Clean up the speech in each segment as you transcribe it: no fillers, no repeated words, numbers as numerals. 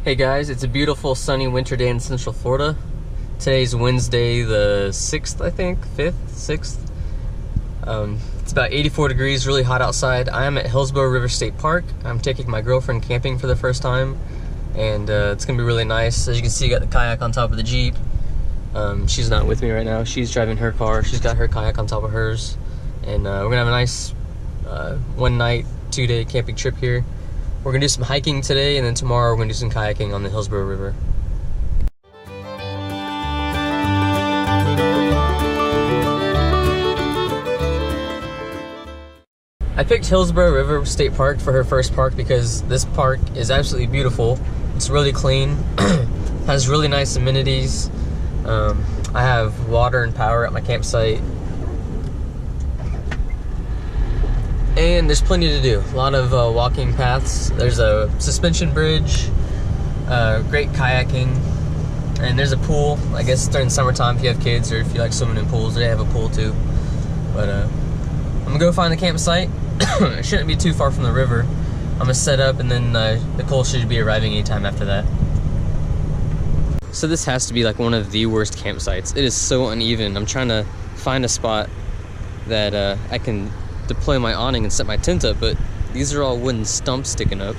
Hey guys, it's a beautiful sunny winter day in Central Florida. Today's Wednesday the 6th, I think, 5th, 6th. It's about 84 degrees, really hot outside. I am at Hillsborough River State Park. I'm taking my girlfriend camping for the first time, and it's gonna be really nice. As you can see, I got the kayak on top of the Jeep. She's not with me right now. She's driving her car. She's got her kayak on top of hers, and we're gonna have a nice one night, 2-day camping trip here. We're gonna do some hiking today, and then tomorrow we're gonna do some kayaking on the Hillsborough River. I picked Hillsborough River State Park for her first park because this park is absolutely beautiful. It's really clean, has really nice amenities. I have water and power at my campsite. And there's plenty to do. A lot of walking paths. There's a suspension bridge, great kayaking, and there's a pool. I guess during summertime if you have kids or if you like swimming in pools, they have a pool too. But I'm gonna go find the campsite. It shouldn't be too far from the river. I'm gonna set up, and then Nicole should be arriving anytime after that. So this has to be like one of the worst campsites. It is so uneven. I'm trying to find a spot that I can deploy my awning and set my tent up, but these are all wooden stumps sticking up.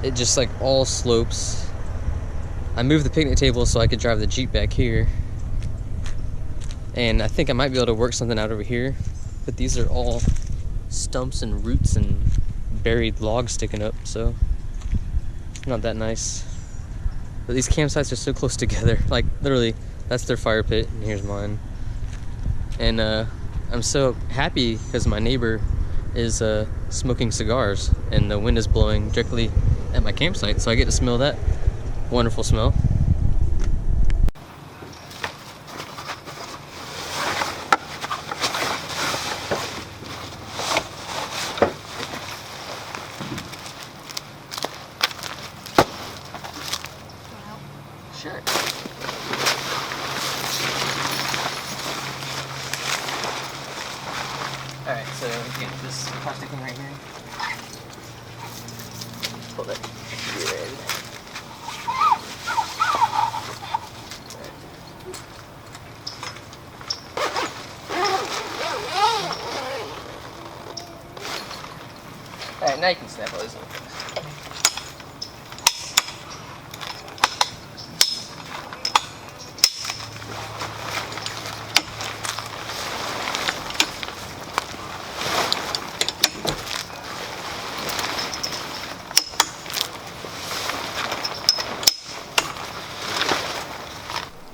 It just like all slopes. I moved the picnic table so I could drive the Jeep back here, and I think I might be able to work something out over here, but these are all stumps and roots and buried logs sticking up, so not that nice. But these campsites are so close together. Like literally, that's their fire pit and here's mine. And I'm so happy because my neighbor is smoking cigars, and the wind is blowing directly at my campsite, so I get to smell that wonderful smell. Sure. Alright, so again, this plastic thing right here. Pull that here in. Alright, now you can snap all these little things.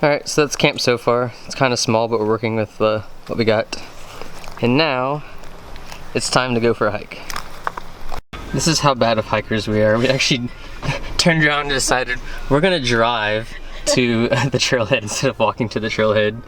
Alright, so that's camp so far. It's kind of small, but we're working with what we got. And now, it's time to go for a hike. This is how bad of hikers we are. We actually turned around and decided we're gonna drive to the trailhead instead of walking to the trailhead.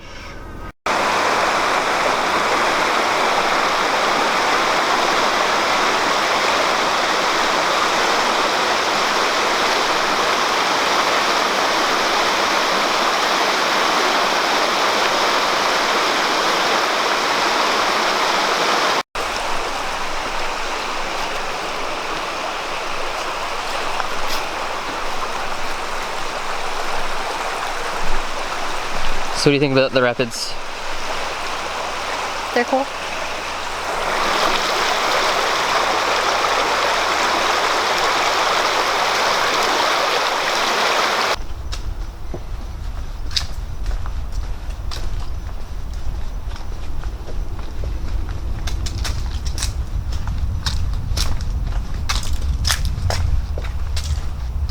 So what do you think about the rapids? They're cool.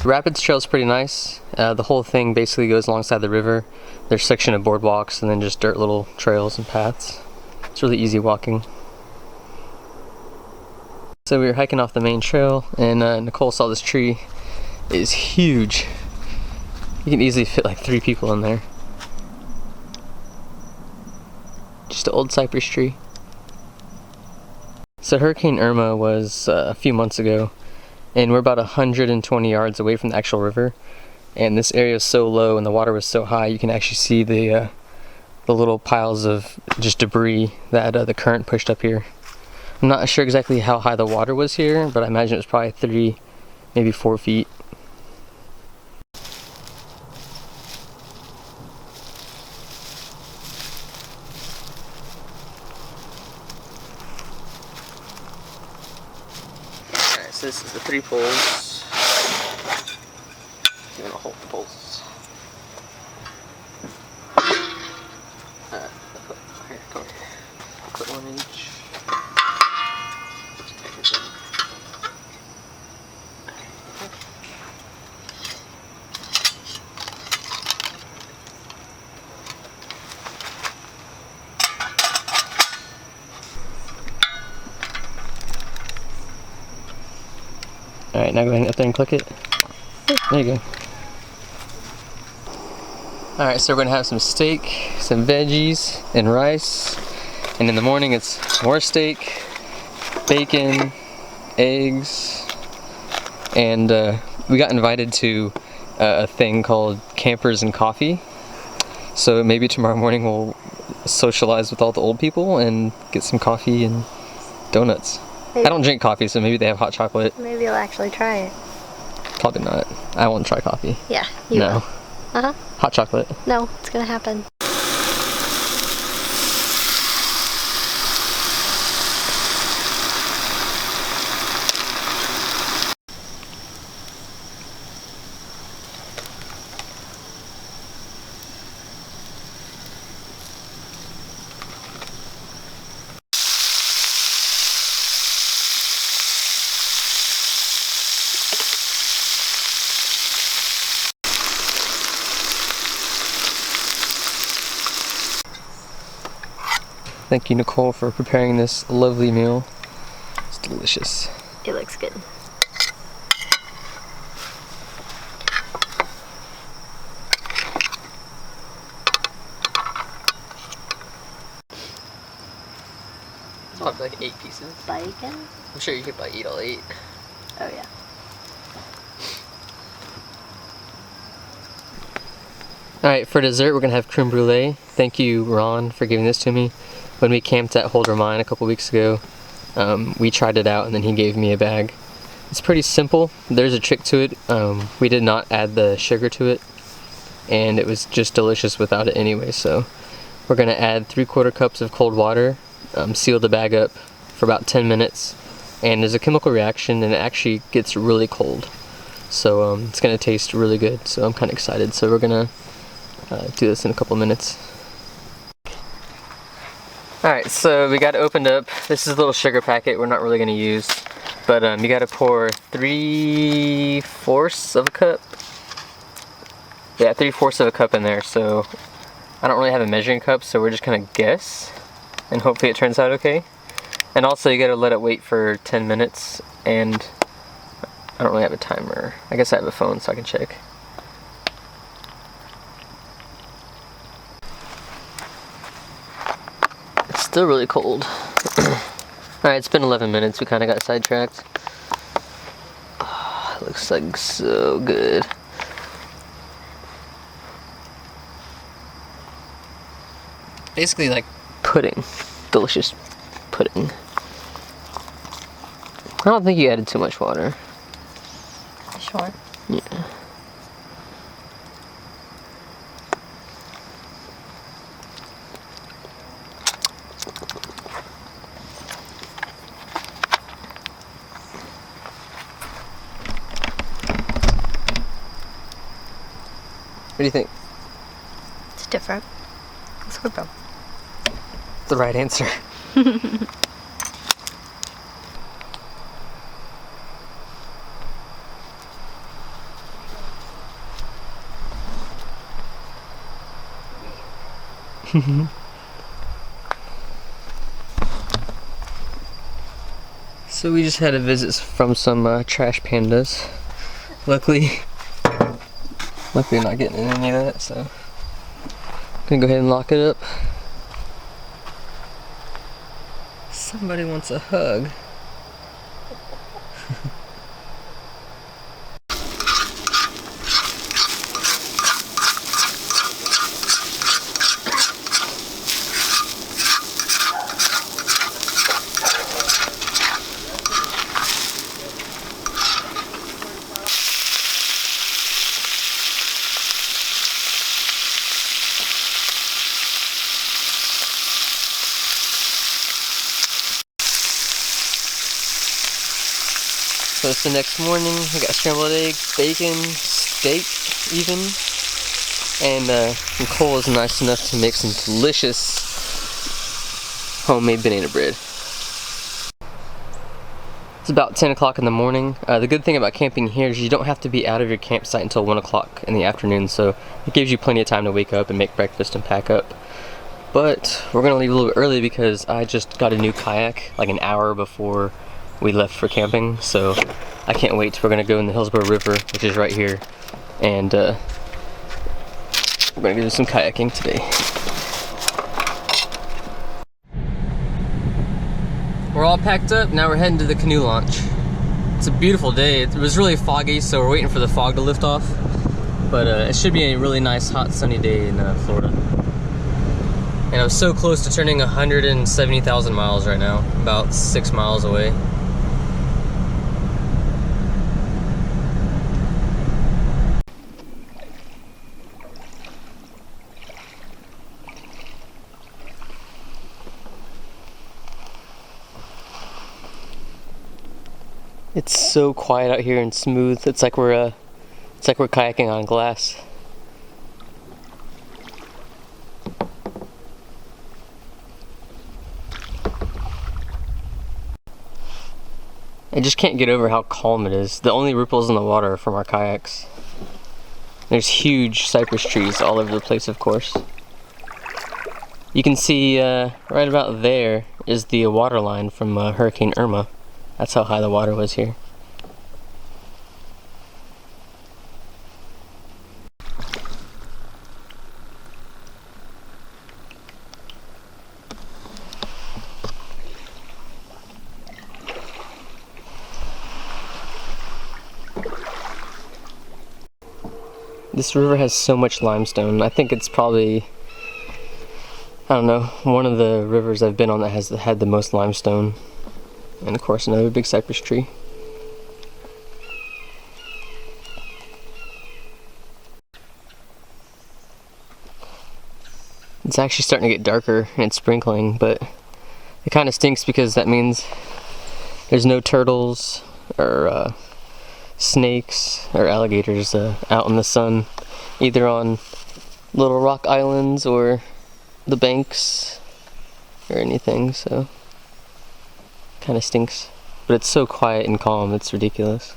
The Rapids Trail is pretty nice. The whole thing basically goes alongside the river. There's a section of boardwalks and then just dirt little trails and paths. It's really easy walking. So we were hiking off the main trail, and Nicole saw this tree. It is huge. You can easily fit like 3 people in there. Just an old cypress tree. So Hurricane Irma was a few months ago, and we're about 120 yards away from the actual river, and this area is so low and the water was so high you can actually see the little piles of just debris that the current pushed up here. I'm not sure exactly how high the water was here, but I imagine it was probably 3, maybe 4 feet. 3 poles. I'm gonna hold the poles. Here, come here. Put 1 in each. Alright, now go ahead up there and click it. There you go. Alright, so we're gonna have some steak, some veggies, and rice. And in the morning it's more steak, bacon, eggs, and we got invited to a thing called Campers and Coffee. So maybe tomorrow morning we'll socialize with all the old people and get some coffee and donuts. Maybe. I don't drink coffee, so maybe they have hot chocolate. Maybe you'll actually try it. Probably not. I won't try coffee. Yeah, you will. Uh-huh. Hot chocolate. No, it's gonna happen. Thank you, Nicole, for preparing this lovely meal. It's delicious. It looks good. I'll have like 8 pieces. Bacon? I'm sure you could like eat all 8. Oh yeah. Alright, for dessert we're gonna have creme brulee. Thank you, Ron, for giving this to me. When we camped at Holder Mine a couple weeks ago, we tried it out and then he gave me a bag. It's pretty simple. There's a trick to it. We did not add the sugar to it, and it was just delicious without it anyway. So we're gonna add 3/4 cups of cold water, seal the bag up for about 10 minutes, and there's a chemical reaction and it actually gets really cold. So it's gonna taste really good. So I'm kind of excited. So we're gonna do this in a couple minutes. Alright, so we got it opened up. This is a little sugar packet we're not really going to use. But you got to pour 3/4 of a cup. Yeah, 3/4 of a cup in there. So I don't really have a measuring cup, so we're just going to guess. And hopefully it turns out okay. And also you got to let it wait for 10 minutes. And I don't really have a timer. I guess I have a phone so I can check. Still really cold. Alright, it's been 11 minutes. We kind of got sidetracked. Oh, it looks like so good. Basically like pudding. Delicious pudding. I don't think you added too much water. Sure. Yeah. What do you think? It's different. It's good though. It's the right answer. So we just had a visit from some trash pandas. Luckily we're not getting in any of that, so I'm gonna go ahead and lock it up. Somebody wants a hug. it's the next morning. I got scrambled eggs, bacon, steak even, and some coal is nice enough to make some delicious homemade banana bread. It's about 10 o'clock in the morning. The good thing about camping here is you don't have to be out of your campsite until 1 o'clock in the afternoon, so it gives you plenty of time to wake up and make breakfast and pack up. But we're gonna leave a little bit early because I just got a new kayak like an hour before we left for camping, so I can't wait. We're gonna go in the Hillsborough River, which is right here, and we're gonna do some kayaking today. We're all packed up, now we're heading to the canoe launch. It's a beautiful day. It was really foggy, so we're waiting for the fog to lift off, but it should be a really nice hot sunny day in Florida. And I'm so close to turning 170,000 miles right now, about 6 miles away. It's so quiet out here and smooth. It's like we're kayaking on glass. I just can't get over how calm it is. The only ripples in the water are from our kayaks. There's huge cypress trees all over the place, of course. You can see right about there is the water line from Hurricane Irma. That's how high the water was here. This river has so much limestone. I think it's probably, I don't know, one of the rivers I've been on that has had the most limestone. And of course another big cypress tree. It's actually starting to get darker and it's sprinkling, but it kind of stinks because that means there's no turtles or snakes or alligators out in the sun, either on little rock islands or the banks or anything, so kind of stinks. But it's so quiet and calm, it's ridiculous.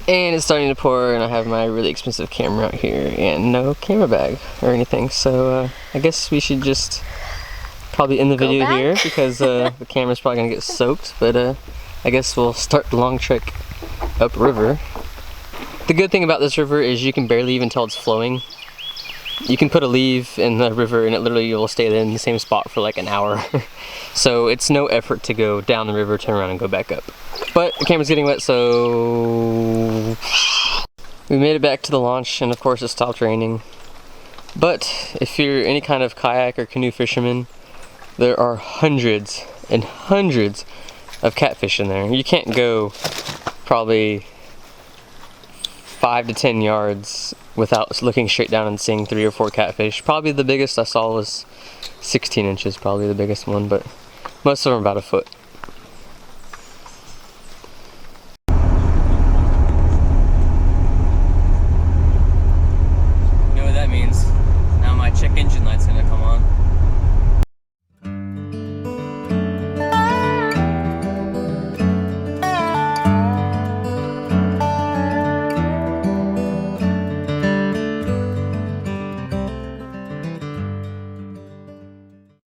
And it's starting to pour, and I have my really expensive camera out here and no camera bag or anything, so I guess we should just probably end the video here because the camera's probably gonna get soaked, but I guess we'll start the long trek upriver. The good thing about this river is you can barely even tell it's flowing. You can put a leaf in the river and it literally will stay in the same spot for like an hour. So it's no effort to go down the river, turn around and go back up. But the camera's getting wet, so we made it back to the launch, and of course it stopped raining. But if you're any kind of kayak or canoe fisherman, there are hundreds and hundreds of catfish in there. You can't go probably 5 to 10 yards without looking straight down and seeing 3 or 4 catfish. Probably the biggest I saw was 16 inches, probably the biggest one, but most of them are about a foot.